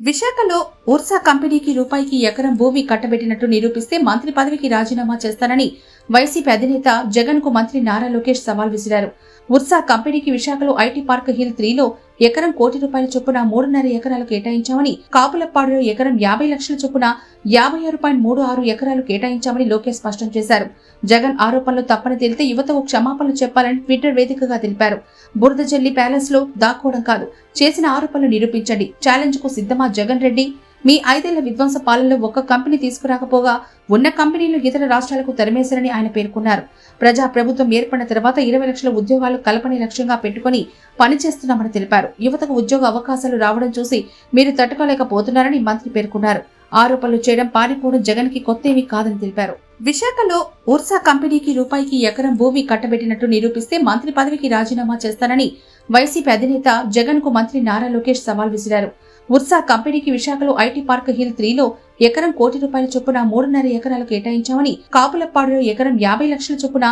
విశాఖలో ఉర్సా కంపెనీకి రూపాయికి ఎకరం భూమి కట్టబెట్టినట్టు నిరూపిస్తే మంత్రి పదవికి రాజీనామా చేస్తానని వైసీపీ అధినేత జగన్ కు మంత్రి నారా లోకేష్ సవాల్ విసిరారు. ఉర్సా కంపెనీకి విశాఖలో ఐటీ పార్క్ హిల్ 3లో ఎకరం ₹1 కోటి చొప్పున 3.5 ఎకరాలు కేటాయించామని, కాపులప్పాడులో ఎకరం 50 లక్షల చొప్పున 56.36 ఎకరాలు కేటాయించామని లోకేష్ స్పష్టం చేశారు. జగన్ ఆరోపణలు తప్పని తేలితే యువతకు క్షమాపణలు చెప్పాలని ట్విట్టర్ వేదికగా తెలిపారు. బురదజల్లి ప్యాలెస్ లో దాక్కోవడం కాదు, చేసిన ఆరోపణలు నిరూపించండి. ఛాలెంజ్ కు సిద్ధమా జగన్ రెడ్డి? మీ 5 ఏళ్ల విధ్వంస పాలనలో ఒక్క కంపెనీ తీసుకురాకపోగా ఉన్న కంపెనీలు ఇతర రాష్ట్రాలకు తరిమేశారని ఆయన పేర్కొన్నారు. ప్రజా ప్రభుత్వం ఏర్పడిన తర్వాత 20 లక్షల ఉద్యోగాలు కల్పనే లక్ష్యంగా పెట్టుకుని పనిచేస్తున్నామని తెలిపారు. యువతకు ఉద్యోగ అవకాశాలు రావడం చూసి మీరు తట్టుకోలేకపోతున్నారని మంత్రి పేర్కొన్నారు. ఆరోపణలు చేయడం, పారిపోవడం జగన్ కి కొత్తేమీ కాదని తెలిపారు. విశాఖలో ఉర్సా కంపెనీకి రూపాయికి ఎకరం భూమి కట్టబెట్టినట్టు నిరూపిస్తే మంత్రి పదవికి రాజీనామా చేస్తానని వైసీపీ అధినేత జగన్ కు మంత్రి నారా లోకేష్ సవాల్ విసిరారు. ఉర్సా కంపెనీకి విశాఖలో ఐటీ పార్క్ హిల్ 3లో ఎకరం ₹1 కోటి చొప్పున 3.5 ఎకరాలు కేటాయించామని, కాపులప్పాడులో ఎకరం 50 లక్షల చొప్పున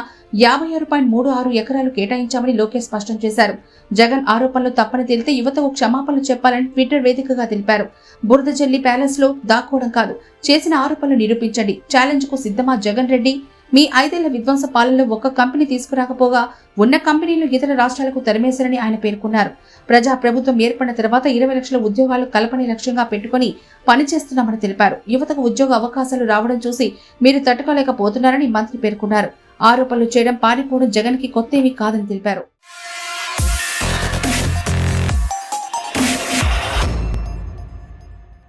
56.36 ఎకరాలు కేటాయించామని లోకేష్ స్పష్టం చేశారు. జగన్ ఆరోపణలు తప్పని తేలితే యువతకు క్షమాపణలు చెప్పాలని ట్విట్టర్ వేదికగా తెలిపారు. బురదజల్లి ప్యాలెస్ లో దాక్కోవడం కాదు, చేసిన ఆరోపణలు నిరూపించండి. ఛాలెంజ్ కు సిద్ధమా జగన్ రెడ్డి? మీ 5 ఏళ్ల విధ్వంస పాలనలో ఒక్క కంపెనీ తీసుకురాకపోగా ఉన్న కంపెనీలు ఇతర రాష్ట్రాలకు తరిమేశారని ఆయన పేర్కొన్నారు. ప్రజా ప్రభుత్వం ఏర్పడిన తర్వాత 20 లక్షల ఉద్యోగాలు కల్పనే లక్ష్యంగా పెట్టుకుని పనిచేస్తున్నామని తెలిపారు. యువతకు ఉద్యోగ అవకాశాలు రావడం చూసి మీరు తట్టుకోలేకపోతున్నారని మంత్రి పేర్కొన్నారు. ఆరోపణలు చేయడం, పారిపోవడం జగన్ కి కొత్తేమీ కాదని తెలిపారు.